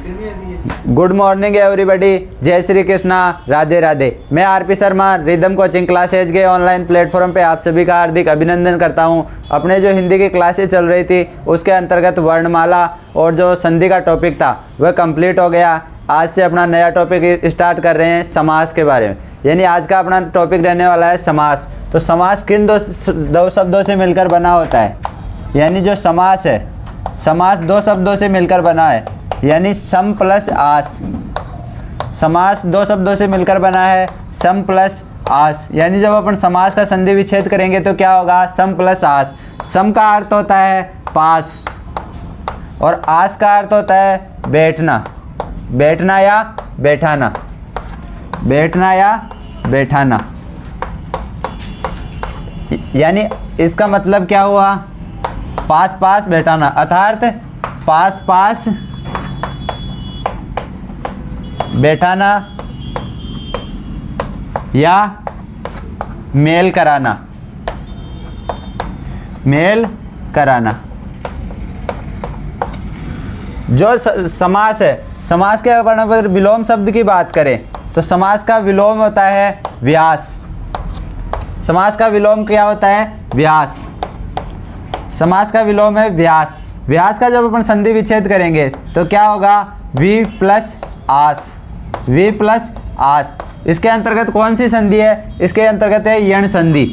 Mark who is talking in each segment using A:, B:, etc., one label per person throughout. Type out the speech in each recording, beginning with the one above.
A: Good morning everybody, जय श्री कृष्णा, राधे राधे। मैं RP Sharma rhythm coaching classes के ऑनलाइन प्लेटफॉर्म पे आप सभी का हार्दिक अभिनंदन करता हूं। अपने जो हिंदी की क्लासेज चल रही थी उसके अंतर्गत वर्णमाला और जो संधि का टॉपिक था वह कंप्लीट हो गया। आज से अपना नया टॉपिक स्टार्ट कर रहे हैं समास के बारे में। यानी आज का अपना टॉपिक रहने वाला है समास। तो समास किन दो शब्दों से मिलकर बना होता है? यानी जो समास है, समास दो शब्दों से मिलकर बना है, यानी सम प्लस आस। समास दो शब्दों से मिलकर बना है, सम प्लस आस। यानी जब अपन समास का संधि विच्छेद करेंगे तो क्या होगा? सम प्लस आस। सम का अर्थ होता है पास और आस का अर्थ होता है बैठना, बैठना या बैठाना, बैठना या बैठाना। यानी इसका मतलब क्या हुआ? पास पास बैठाना, अर्थात पास पास बैठाना या मेल कराना, मेल कराना। जो समास है, समास के अगर विलोम शब्द की बात करें तो समास का विलोम होता है व्यास। समास का विलोम क्या होता है? व्यास। समास का विलोम है व्यास। व्यास का जब अपन संधि विच्छेद करेंगे तो क्या होगा? We plus us, we plus us. इसके अंतर्गत कौन सी संधि है? इसके अंतर्गत है यण संधि।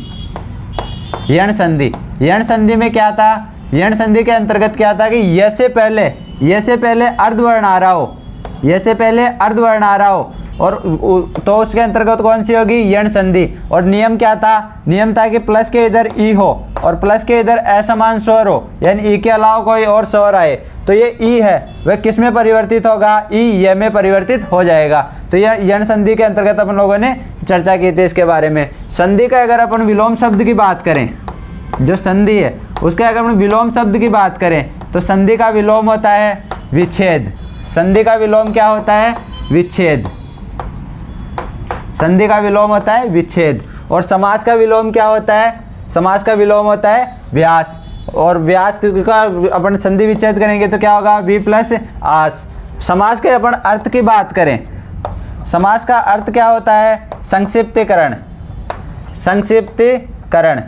A: यण संधि, यण संधि में क्या था? यण संधि के अंतर्गत क्या था कि य से पहले अर्धवर्ण आ रहा हो, य से पहले अर्धवर्ण आ रहा हो, और तो उसके अंतर्गत कौन सी होगी? यण संधि। और नियम क्या था? नियम था कि प्लस के इधर ई हो और प्लस के इधर असमान स्वर हो, यानी ई के अलावा कोई और स्वर आए तो ये ई है वह किस में परिवर्तित होगा? ई ये में परिवर्तित हो जाएगा। तो यह यण संधि के अंतर्गत अपन लोगों ने चर्चा की थी इसके बारे में। संधि का अगर अपन विलोम शब्द की बात करें, जो संधि है उसके अगर अपन विलोम शब्द की बात करें तो संधि का विलोम होता है विच्छेद। संधि का विलोम क्या होता है? विच्छेद। संधि का विलोम होता है विच्छेद। और समास का विलोम क्या होता है? समास का विलोम होता है व्यास। और व्यास का अपन संधि विच्छेद करेंगे तो क्या होगा? वी प्लस आस। समास के अपन अर्थ की बात करें, समास का अर्थ क्या होता है? संक्षिप्तीकरण। संक्षिप्तीकरण,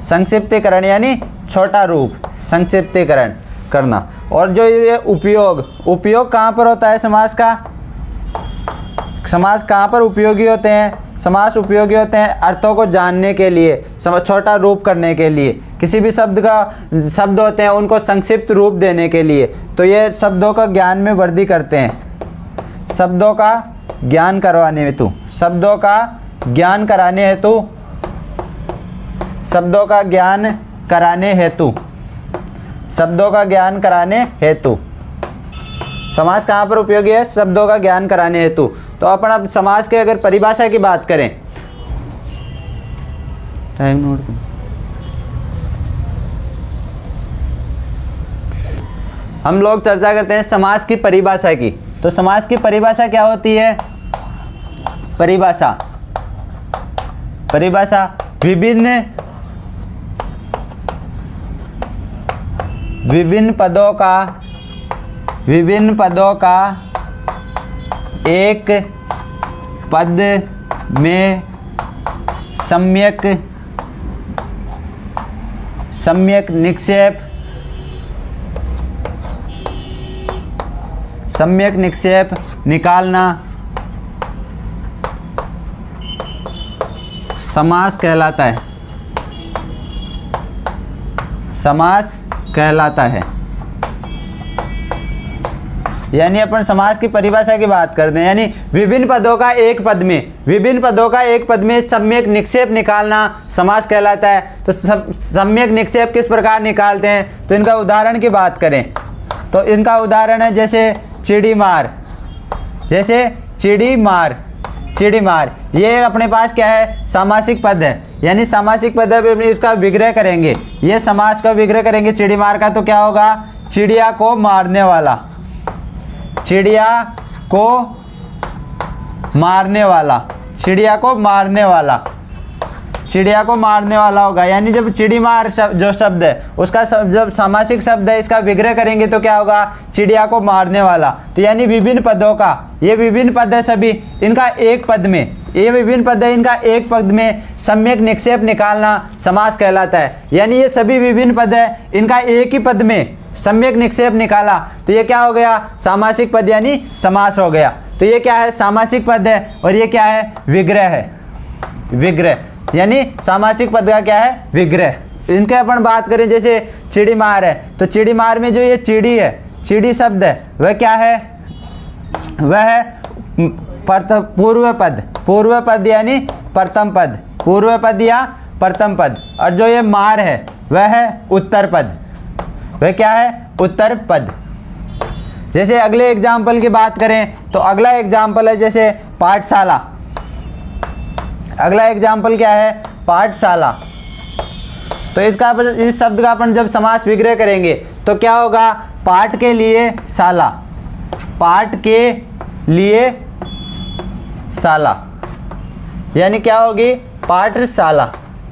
A: संक्षिप्तीकरण यानी छोटा रूप, संक्षिप्तीकरण करना। और जो ये उपयोग कहाँ पर होता है समास का? समास कहाँ पर उपयोगी होते हैं? समास उपयोगी होते हैं अर्थों को जानने के लिए, छोटा रूप करने के लिए। किसी भी शब्द होते हैं उनको संक्षिप्त रूप देने के लिए। तो ये शब्दों का ज्ञान में वृद्धि करते हैं। शब्दों का ज्ञान करवाने हेतु, शब्दों का ज्ञान कराने हेतु, शब्दों का ज्ञान कराने हेतु, शब्दों का ज्ञान कराने हेतु। समास कहाँ पर उपयोगी है? शब्दों का ज्ञान कराने हेतु। तो अपन अब समास के अगर परिभाषा की बात करें, टाइम नोट, हम लोग चर्चा करते हैं समास की परिभाषा की। तो समास की परिभाषा क्या होती है? परिभाषा, परिभाषा विभिन्न पदों का एक पद में सम्यक निक्षेप निकालना समास कहलाता है। समास कहलाता है। यानी अपन समास की परिभाषा की बात करते हैं, यानी विभिन्न पदों का एक पद में सम्यक निक्षेप निकालना समास कहलाता है। तो सम्यक निक्षेप किस प्रकार निकालते हैं? तो इनका उदाहरण की बात करें तो इनका उदाहरण है जैसे चिड़ी मार, जैसे चिड़ी मार, चिड़ी मार। ये अपने पास क्या है? सामासिक पद है। यानी सामासिक पद है, इसका विग्रह करेंगे, ये समास का विग्रह करेंगे चिड़ी मार का, तो क्या होगा? चिड़िया को मारने वाला, चिड़िया को मारने वाला, चिड़िया को मारने वाला। चिड़िया को मारने वाला होगा, यानी जब चिड़ीमार जो शब्द है उसका जब सामासिक शब्द है इसका विग्रह करेंगे तो क्या होगा, चिड़िया को मारने वाला। तो यानी विभिन्न पदों का, ये विभिन्न पद है सभी, इनका एक पद में, ये विभिन्न पद है, इनका एक पद में सम्यक निक्षेप निकालना समास कहलाता है। यानी ये सभी विभिन्न पद है, इनका एक ही पद में सम्यक निक्षेप निकाला तो ये क्या हो गया, सामासिक पद यानी समास हो गया। तो ये क्या है, सामासिक पद है, और ये क्या है, विग्रह है। विग्रह यानी सामासिक पद का क्या है, विग्रह। इनके अपन बात करें जैसे चिड़ीमार है, तो चिड़ीमार में जो ये चिड़ी है, चिड़ी शब्द है, वह क्या है, वह है पूर्व पद। पूर्व पद यानी प्रथम पद, पूर्व पद या प्रथम पद। और जो ये मार है वह है उत्तर पद, वह क्या है, उत्तर पद। जैसे अगले एग्जाम्पल की बात करें तो अगला एग्जाम्पल है जैसे पाठशाला। अगला एग्जाम्पल क्या है, पाठशाला। तो इसका इस शब्द का अपन जब समास विग्रह करेंगे तो क्या होगा, पाठ के लिए शाला, पाठ के लिए शाला, यानी क्या होगी, पाठशाला।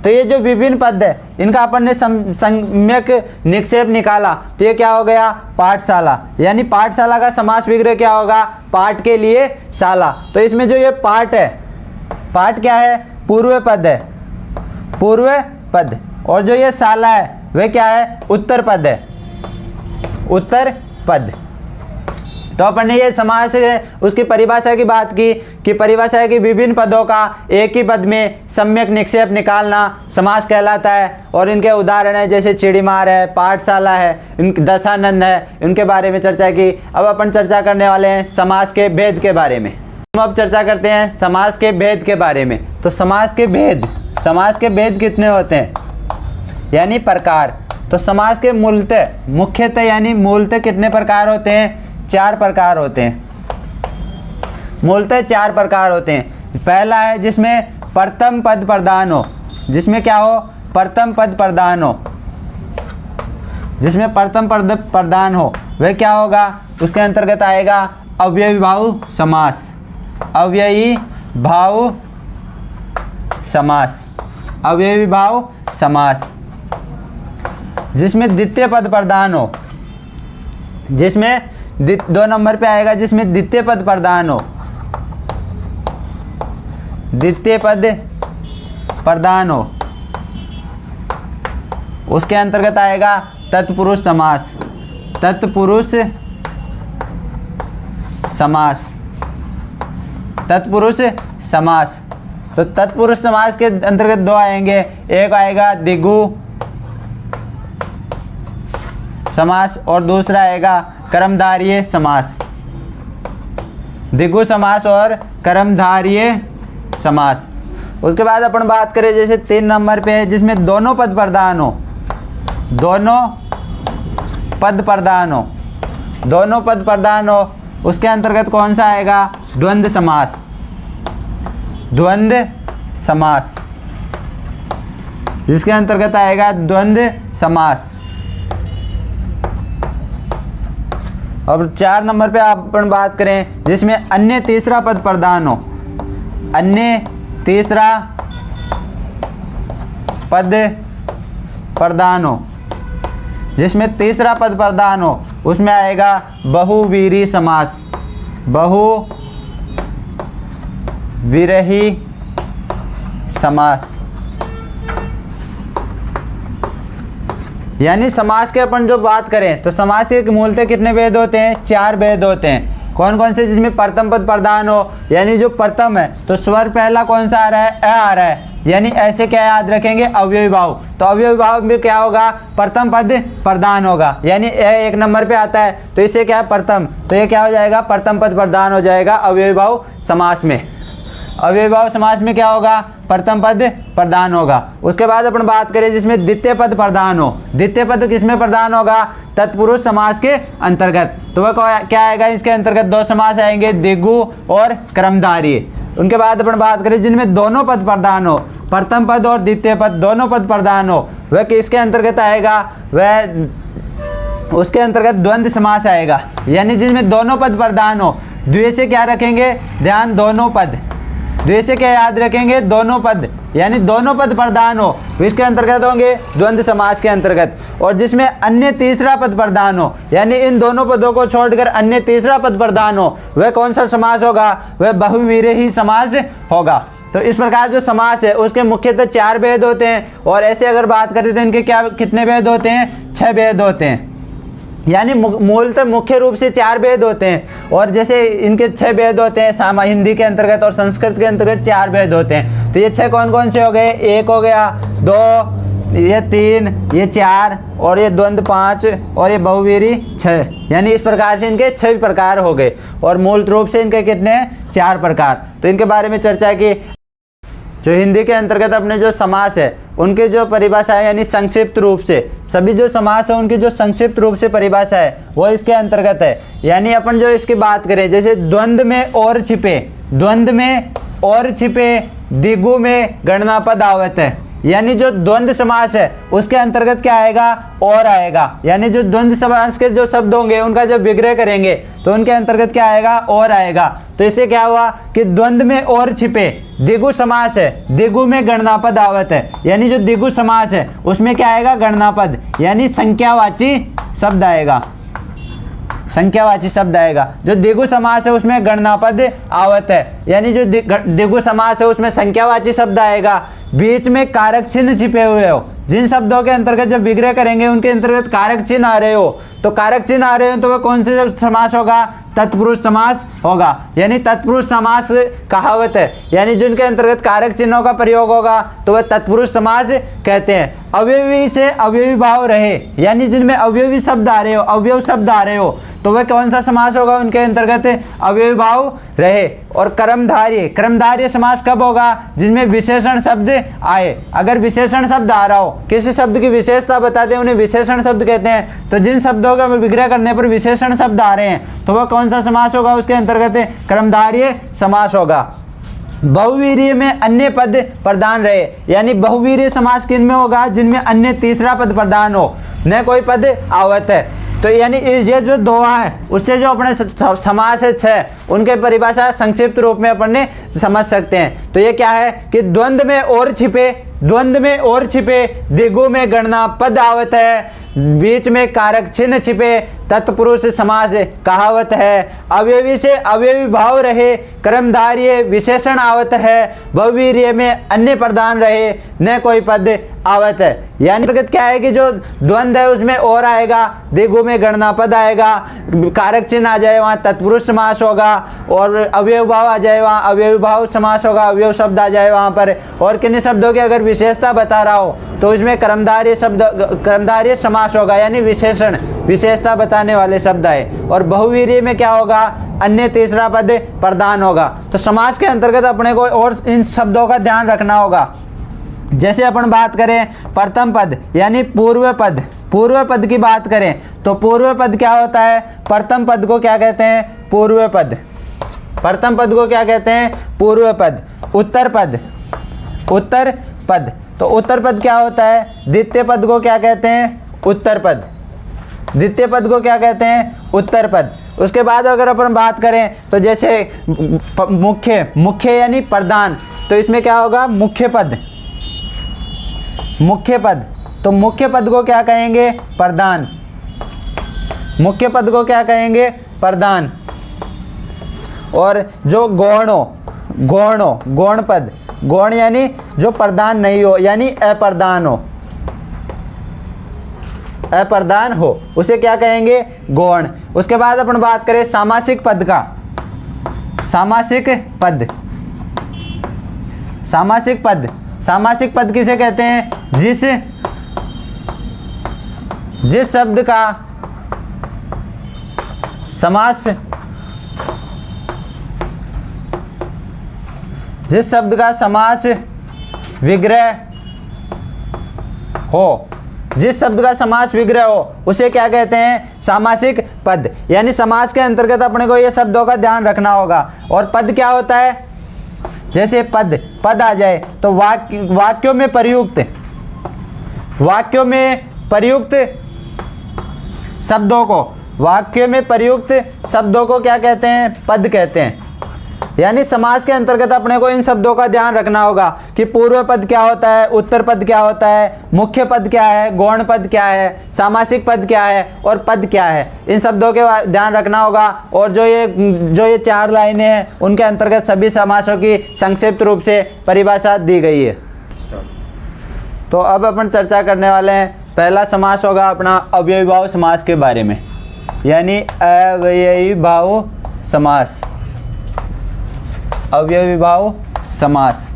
A: तो ये जो विभिन्न पद है इनका अपन ने सम्यक निक्षेप निकाला तो ये क्या हो गया, पाठशाला। यानी पाठशाला का समास विग्रह क्या होगा, पाठ के लिए शाला। तो इसमें जो ये पाठ है, पाठ क्या है, पूर्व पद है, पूर्व पद। और जो ये शाला है वह क्या है, उत्तर पद है, उत्तर पद। तो अपन ने ये समास है उसकी परिभाषा की बात की कि परिभाषा है कि विभिन्न पदों का एक ही पद में सम्यक निक्षेप निकालना समास कहलाता है। और इनके उदाहरण है जैसे चिड़ीमार है, पाठशाला है, दशानंद है, उनके बारे में चर्चा की। अब अपन चर्चा करने वाले हैं समास के भेद के बारे में। हम अब चर्चा करते हैं समास के भेद के बारे में। तो समास के भेद, समास के भेद कितने होते हैं, यानी प्रकार। तो समास के मूलतः, मुख्यतः यानी मूलतः कितने प्रकार होते हैं, 4 प्रकार होते हैं। मूलतः 4 प्रकार होते हैं। पहला है जिसमें प्रथम पद प्रधान हो, जिसमें क्या हो, प्रथम पद प्रधान हो, जिसमें प्रथम पद प्रधान हो वह क्या होगा, उसके अंतर्गत आएगा अव्ययी भाव समास। अव्ययी भाव समास, अव्ययी भाव समास। जिसमें द्वितीय पद प्रधान हो, जिसमें 2 नंबर पे आएगा जिसमें द्वितीय पद प्रधान हो, द्वितीय पद प्रधान हो, उसके अंतर्गत आएगा तत्पुरुष समास। तत्पुरुष समास, तत्पुरुष समास। तो तत्पुरुष समास के अंतर्गत 2 आएंगे, एक आएगा द्विगु समास और दूसरा आएगा कर्मधारय समास। द्विगु समास और कर्मधारय समास। उसके बाद अपन बात करें जैसे 3 नंबर पे जिसमें दोनों पद प्रधान हो, दोनों पद प्रधान हो, दोनों पद प्रधान हो, उसके अंतर्गत कौन सा आएगा, द्वंद्व समास। द्वंद्व समास, जिसके अंतर्गत आएगा द्वंद्व समास। अब 4 नंबर पे अपन बात करें जिसमें अन्य तीसरा पद प्रधान हो, अन्य तीसरा पद प्रधान हो, जिसमें तीसरा पद प्रधान हो उसमें आएगा बहुवीरी समास। बहुविरही समास। यानी समास के अपन जो बात करें तो समास के मूलतः कितने भेद होते हैं, 4 भेद होते हैं। कौन कौन से, जिसमें प्रथम पद प्रधान हो, यानी जो प्रथम है तो स्वर पहला कौन सा आ रहा है, अ आ रहा है, यानी ऐसे क्या याद रखेंगे, अव्ययी भाव। तो अव्ययी भाव में क्या होगा, प्रथम पद प्रधान होगा, यानी ए 1 नंबर पे आता है तो इससे क्या है प्रथम, तो ये क्या हो जाएगा, प्रथम पद प्रधान हो जाएगा अव्ययी भाव समास में। अव्ययी भाव समास में क्या होगा, प्रथम पद प्रधान होगा। उसके बाद अपन बात करें जिसमें द्वितीय पद प्रधान हो, द्वितीय पद किसमें प्रधान होगा, तत्पुरुष समास के अंतर्गत। तो वह क्या आएगा, इसके अंतर्गत 2 समास आएंगे, द्विगु और कर्मधारय। उनके बाद अपन बात करें जिनमें दोनों पद प्रधान हो, प्रथम पद और द्वितीय पद दोनों पद प्रधान हो, वह किसके अंतर्गत आएगा, वह उसके अंतर्गत द्वंद्व समास आएगा, यानी जिसमें दोनों पद प्रधान हो। द्वय से क्या रखेंगे, ध्यान, दोनों पद, द्वय से क्या याद रखेंगे, दोनों पद यानी दोनों पद प्रधान हो, इसके अंतर्गत होंगे द्वंद्व समास के अंतर्गत। और जिसमें अन्य तीसरा पद प्रधान हो, यानी इन दोनों पदों को छोड़कर अन्य तीसरा पद प्रधान हो, वह कौन सा समास होगा? वह बहुव्रीहि समास होगा। तो इस प्रकार जो समास है उसके मुख्यतः 4 भेद होते हैं, और ऐसे अगर बात करें तो इनके कितने भेद होते हैं? 6 भेद होते हैं। यानी मूलतः मुख्य रूप से 4 भेद होते हैं, और जैसे इनके 6 भेद होते हैं, हिंदी के अंतर्गत और संस्कृत के अंतर्गत 4 भेद होते हैं। तो ये 6 कौन कौन से हो गए? 1 हो गया, 2, ये 3, ये 4, और ये द्वंद्व 5, और ये बहुव्रीहि 6। यानी इस प्रकार से इनके 6 प्रकार हो गए, और मूल रूप से इनके कितने हैं? 4 प्रकार। तो इनके बारे में चर्चा की। जो हिंदी के अंतर्गत अपने जो समास है उनके जो परिभाषा है, यानी संक्षिप्त रूप से सभी जो समास है उनकी जो संक्षिप्त रूप से परिभाषा है वो इसके अंतर्गत है। यानी अपन जो इसकी बात करें, जैसे द्वंद्व में और छिपे, द्वंद्व में और छिपे, दिगु में गणनापद आवत है। यानी जो द्वंद्व समास है उसके अंतर्गत क्या आएगा? और आएगा। यानी जो द्वंद्व समास के जो शब्द होंगे उनका जब विग्रह करेंगे तो उनके अंतर्गत क्या आएगा? और आएगा। तो इससे क्या हुआ कि द्वंद्व में और छिपे, दिगु समास है, दिगु में गणनापद आवत है। यानी जो दिगु समास है उसमें क्या आएगा? गणनापद, यानी संख्यावाची शब्द आएगा, संख्यावाची शब्द आएगा। जो दिगु समास है उसमें गणनापद आवत है, यानी जो दिगु समास है उसमें संख्यावाची शब्द आएगा। बीच में कारक चिन्ह छिपे हुए हो, जिन शब्दों के अंतर्गत जब विग्रह करेंगे उनके अंतर्गत कारक चिन्ह आ रहे हो, तो कारक चिन्ह आ रहे हो तो वह कौन से समास होगा? तत्पुरुष समास होगा। यानी तत्पुरुष समास कहावत है, यानी जिनके अंतर्गत कारक चिन्हों का प्रयोग होगा तो वह तत्पुरुष समास कहते हैं। अवयवी से अवयवी भाव रहे, यानी जिनमें अवयवी शब्द आ रहे हो, अवयव शब्द आ रहे हो, तो वह कौन सा समास होगा? उनके अंतर्गत अवयवी भाव रहे। और कर्मधार्य, कर्मधार्य समास कब होगा? जिनमें विशेषण शब्द आए। अगर विशेषण शब्द आ रहा हो, किसी शब्द की विशेषता बताते हैं उन्हें विशेषण शब्द कहते हैं। तो जिन शब्दों का विग्रह करने पर विशेषण शब्द आ रहे हैं तो वह कौन सा समास होगा? उसके अंतर्गत कर्मधार्य समास होगा। बहुवीर्य में अन्य पद प्रधान रहे, यानी बहुवीर्य समास किन में होगा? जिनमें अन्य तीसरा पद प्रधान हो, न कोई पद आवत है। तो यानी ये जो दोहा है उससे जो अपने समास है 6, उनके परिभाषा संक्षिप्त रूप में अपन ने समझ सकते हैं। तो ये क्या है कि द्वंद्व में और छिपे, द्वंद्व में और छिपे, दिगु में गणना पद आवत है, बीच में कारक चिन्ह छिपे, तत्पुरुष समास कहावत है, अवयवी से अवयवी भाव रहे, कर्मधार्य विशेषण आवत है, बहुवीर्य में अन्य प्रधान रहे, न कोई पद आवत है। यानी प्रगत क्या है कि जो द्वंद्व है उसमें और आएगा, दिगु में गणना पद आएगा, कारक चिन्ह आ जाए वहाँ तत्पुरुष समास होगा, और अवयव भाव आ जाए वहाँ अवयवी भाव समास होगा, अवयव शब्द आ जाए वहाँ पर। और किन्हीं शब्दों की अगर विशेषता बता रहा हो तो इसमें कर्मधार्य शब्द, कर्मधार्य समास होगा, यानी विशेषण विशेषता बताने वाले शब्द आए। और बहुवीर्य में क्या होगा? अन्य तीसरा पद प्रधान होगा। तो समास के अंतर्गत अपने को और इन शब्दों का ध्यान रखना होगा। जैसे अपन बात करें प्रथम पद यानी पूर्व पद, पूर्व पद की बात करें तो पूर्व पद क्या होता है? प्रथम पद को क्या कहते हैं? पूर्व पद। प्रथम पद को क्या कहते हैं? पूर्व पद। उत्तर पद, उत्तर पद, तो उत्तर पद क्या होता है? द्वितीय पद को क्या कहते हैं? उत्तर पद। द्वितीय पद को क्या कहते हैं? उत्तर पद। उसके बाद अगर अपन बात करें तो जैसे मुख्य, मुख्य यानी प्रधान, तो इसमें क्या होगा? मुख्य पद, मुख्य पद। तो मुख्य पद को क्या कहेंगे? प्रधान। मुख्य पद को क्या कहेंगे? प्रधान। और जो गौण हो, गौण हो, गौण पद, गौण यानी जो प्रधान नहीं हो, यानी अप्रधान हो, अप्रधान हो, उसे क्या कहेंगे? गौण। उसके बाद अपन बात करें सामासिक पद का, सामासिक पद, सामासिक पद, सामासिक पद किसे कहते हैं? जिस शब्द का समास, जिस शब्द का समास विग्रह हो, जिस शब्द का समास विग्रह हो उसे क्या कहते हैं? सामासिक पद। यानी समास के अंतर्गत अपने को ये शब्दों का ध्यान रखना होगा। और पद क्या होता है? जैसे पद, पद आ जाए तो वाक्यों में प्रयुक्त, वाक्यों में प्रयुक्त शब्दों को, वाक्यों में प्रयुक्त शब्दों को क्या कहते हैं? पद कहते हैं। यानी समास के अंतर्गत अपने को इन शब्दों का ध्यान रखना होगा कि पूर्व पद क्या होता है, उत्तर पद क्या होता है, मुख्य पद क्या है, गौण पद क्या है, सामासिक पद क्या है और पद क्या है। इन शब्दों के ध्यान रखना होगा। और जो ये 4 लाइनें हैं उनके अंतर्गत सभी समासों की संक्षिप्त रूप से परिभाषा दी गई है। तो अब अपन चर्चा करने वाले हैं, पहला समास होगा अपना अव्ययीभाव समास के बारे में, यानी अव्ययीभाव समास। अव्ययीभाव समास,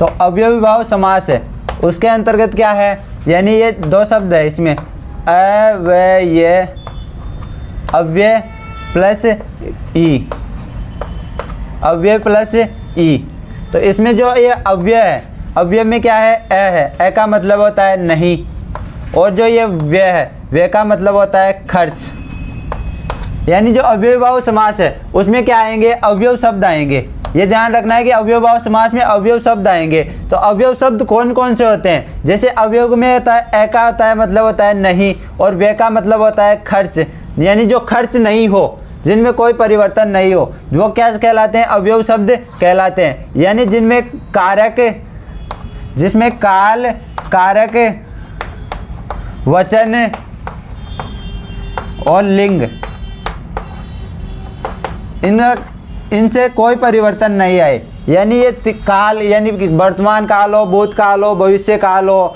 A: तो अव्ययीभाव समास है, उसके अंतर्गत क्या है, यानी ये 2 शब्द है इसमें, अव्यय, अव्यय प्लस ई, अव्यय प्लस ई। तो इसमें जो ये अव्यय है, अव्यय में क्या है, है, का मतलब होता है नहीं, और जो ये व्यय है, व्यय का मतलब होता है खर्च। यानी जो अव्ययीभाव समास है उसमें क्या आएंगे, अवयव शब्द आएंगे। ये ध्यान रखना है कि अव्ययीभाव समास में अवयव शब्द आएंगे। तो अवयव शब्द कौन कौन से होते हैं, जैसे अवयव में होता है का होता है मतलब होता है नहीं, और व्यय का मतलब होता है खर्च, यानी जो खर्च नहीं हो, जिनमें कोई परिवर्तन नहीं हो, वो क्या कहलाते हैं, अवयव शब्द कहलाते हैं। यानी जिनमें कारक, जिसमें काल, कारक, वचन और लिंग, इनसे कोई परिवर्तन नहीं आए। यानी ये काल, यानी वर्तमान काल हो, भूतकाल हो, भविष्य काल हो,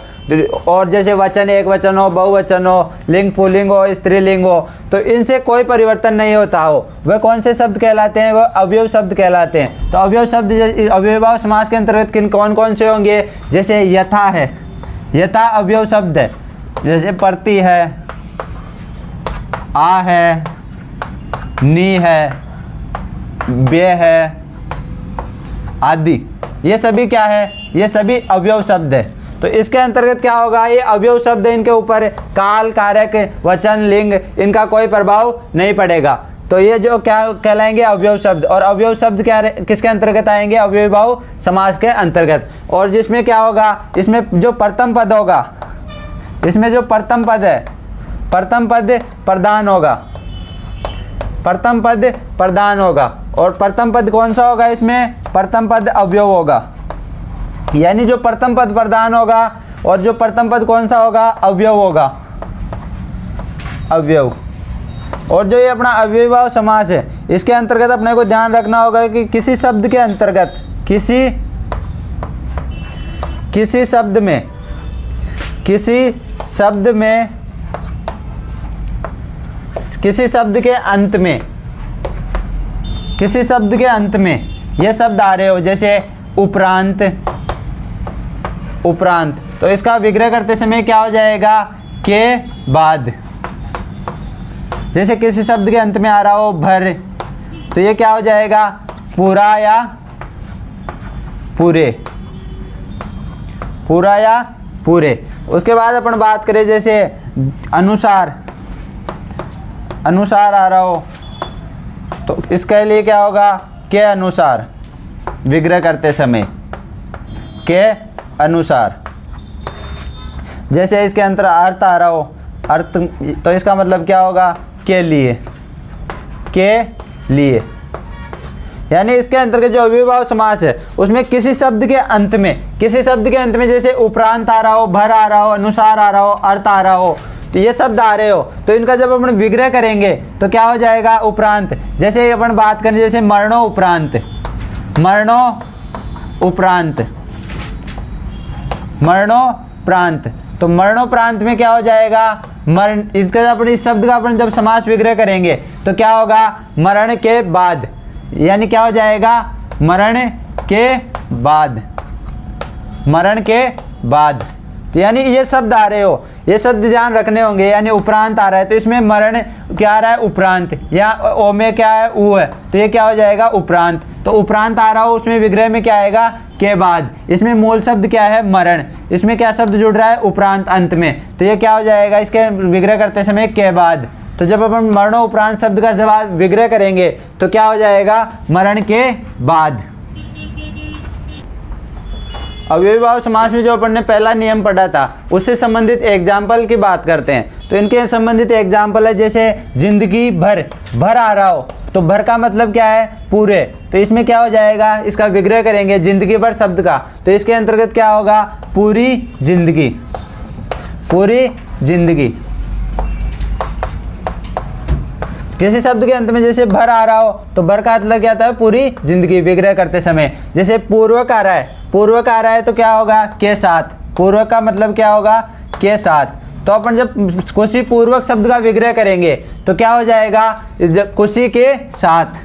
A: और जैसे वचन एक वचन हो, बहुवचन हो, लिंग पुल्लिंग हो, स्त्रीलिंग हो, तो इनसे कोई परिवर्तन नहीं होता हो, वह कौन से शब्द कहलाते हैं, वह अवयव शब्द कहलाते हैं। तो अवयव शब्द अव्ययीभाव समास के अंतर्गत कौन कौन से होंगे, जैसे यथा है, यथा अवयव शब्द है, जैसे प्रति है, आ है, नी है, व्यय है आदि, ये सभी क्या है, ये सभी अवयव शब्द है। तो इसके अंतर्गत क्या होगा, ये अवयव शब्द, इनके ऊपर काल, कारक, वचन, लिंग, इनका कोई प्रभाव नहीं पड़ेगा। तो ये जो क्या कहलाएंगे, अवयव शब्द। और अवयव शब्द क्या किसके अंतर्गत आएंगे, अव्ययीभाव समास के अंतर्गत। और जिसमें क्या होगा, इसमें जो प्रथम पद होगा, इसमें जो प्रथम पद है, प्रथम पद प्रधान होगा, प्रथम पद प्रधान होगा। और प्रथम पद कौन सा होगा, इसमें प्रथम पद अवयव होगा। यानी जो प्रथम पद प्रधान होगा और जो प्रथम पद कौन सा होगा, अवयव होगा, अवयव। और जो ये अपना अव्ययीभाव समास है, इसके अंतर्गत अपने को ध्यान रखना होगा कि किसी शब्द के अंतर्गत, किसी शब्द में, किसी शब्द में, किसी शब्द के अंत में, किसी शब्द के अंत में ये शब्द आ रहे हो, जैसे उपरांत, उपरांत, तो इसका विग्रह करते समय क्या हो जाएगा, के बाद। जैसे किसी शब्द के अंत में आ रहा हो भर, तो ये क्या हो जाएगा, पूरा या पूरे, पूरा या पूरे। उसके बाद अपन बात करें जैसे अनुसार, अनुसार आ रहा हो, तो इसके लिए क्या होगा, के अनुसार, विग्रह करते समय के अनुसार। जैसे इसके अंतर अर्थ आ रहा हो, अर्थ, तो इसका मतलब क्या होगा, के लिए, के लिए। यानी इसके अंतर्गत जो अव्ययीभाव समास है उसमें किसी शब्द के अंत में, किसी शब्द के अंत में जैसे उपरांत आ रहा हो, भर आ रहा हो, अनुसार आ रहा हो, अर्थ आ रहा हो, तो ये शब्द आ रहे हो, तो इनका जब अपन विग्रह करेंगे तो क्या हो जाएगा, उपरांत। जैसे अपन बात करें जैसे मरणो उपरांत, मरणो उपरांत, मरणोपरांत, तो मरणोपरांत में क्या हो जाएगा, मरण। इसका अपन इस शब्द का अपन जब समास विग्रह करेंगे तो क्या होगा, मरण के बाद, यानी क्या हो जाएगा, मरण के बाद, मरण के बाद। तो यानी ये शब्द आ रहे हो, ये शब्द ध्यान रखने होंगे। यानी उपरांत आ रहा है तो इसमें मरण क्या आ रहा है, उपरांत, या ओ में क्या है, ऊ है, तो ये क्या हो जाएगा, उपरांत। तो उपरांत आ रहा हो उसमें विग्रह में क्या आएगा, के बाद। इसमें मूल शब्द क्या है, मरण, इसमें क्या शब्द जुड़ रहा है, उपरांत अंत में, तो ये क्या हो जाएगा, इसके विग्रह करते समय के बाद। तो जब अपन मरणो उपरांत शब्द का जवाब विग्रह करेंगे तो क्या हो जाएगा, मरण के बाद। अव्ययीभाव समास में जो अपन ने पहला नियम पढ़ा था उससे संबंधित एग्जाम्पल की बात करते हैं। तो इनके संबंधित एग्जाम्पल है, जैसे जिंदगी भर, भर आ रहा हो तो भर का मतलब क्या है, पूरे। तो इसमें क्या हो जाएगा, इसका विग्रह करेंगे जिंदगी भर शब्द का, तो इसके अंतर्गत क्या होगा, पूरी जिंदगी, पूरी जिंदगी। किसी शब्द के अंत में जैसे भर आ रहा हो तो भर का मतलब क्या था, पूरी जिंदगी, विग्रह करते समय। जैसे पूर्वक आ रहा है, पूर्वक आ रहा है तो क्या होगा, के साथ, पूर्वक का मतलब क्या होगा, के साथ। तो अपन जब कुशी पूर्वक शब्द का विग्रह करेंगे तो क्या हो जाएगा, जब कुशी के साथ,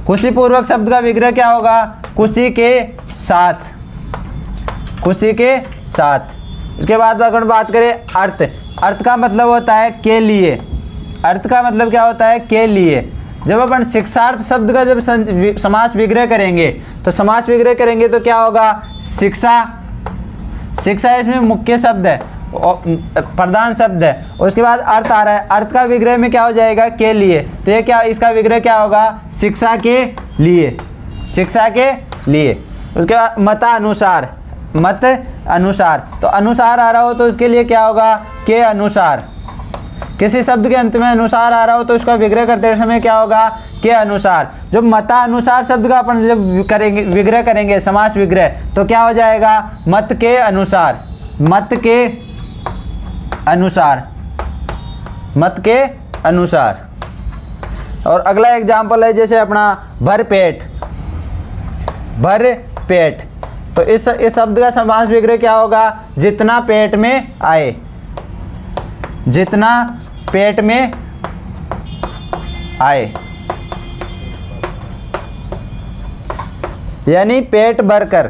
A: कुशी पूर्वक शब्द का विग्रह क्या होगा, कुशी के साथ, कुशी के साथ। उसके बाद अगर बात करें अर्थ, अर्थ का मतलब होता है के लिए, अर्थ का मतलब क्या होता है, के लिए। जब अपन शिक्षार्थ शब्द का जब समास विग्रह करेंगे तो समास विग्रह करेंगे तो क्या होगा, शिक्षा, शिक्षा इसमें मुख्य शब्द है, प्रधान शब्द है। और उसके बाद अर्थ आ रहा है, अर्थ का विग्रह में क्या हो जाएगा, के लिए। तो ये क्या, इसका विग्रह क्या होगा, शिक्षा के लिए, शिक्षा के लिए। उसके बाद मतानुसार, मत अनुसार, तो अनुसार आ रहा हो तो उसके लिए क्या होगा, के अनुसार। किसी शब्द के अंत में अनुसार आ रहा हो तो उसका विग्रह करते समय क्या होगा, के अनुसार। जब मता अनुसार शब्द का अपन जब करेंगे, विग्रह करेंगे, समास विग्रह, तो क्या हो जाएगा, मत के अनुसार, मत के अनुसार, मत के अनुसार। और अगला एग्जाम्पल है जैसे अपना भर पेट, भर पेट। तो इस शब्द का समास विग्रह क्या होगा, जितना पेट में आए, जितना पेट में आए, यानी पेट भरकर,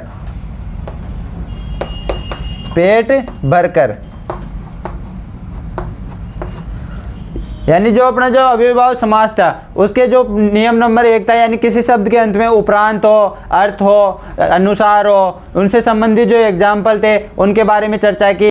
A: पेट भरकर। यानी जो अपना जो अव्ययीभाव समास था उसके जो नियम नंबर 1 था, यानी किसी शब्द के अंत में उपरांत हो, अर्थ हो, अनुसार हो, उनसे संबंधित जो एग्जाम्पल थे उनके बारे में चर्चा की।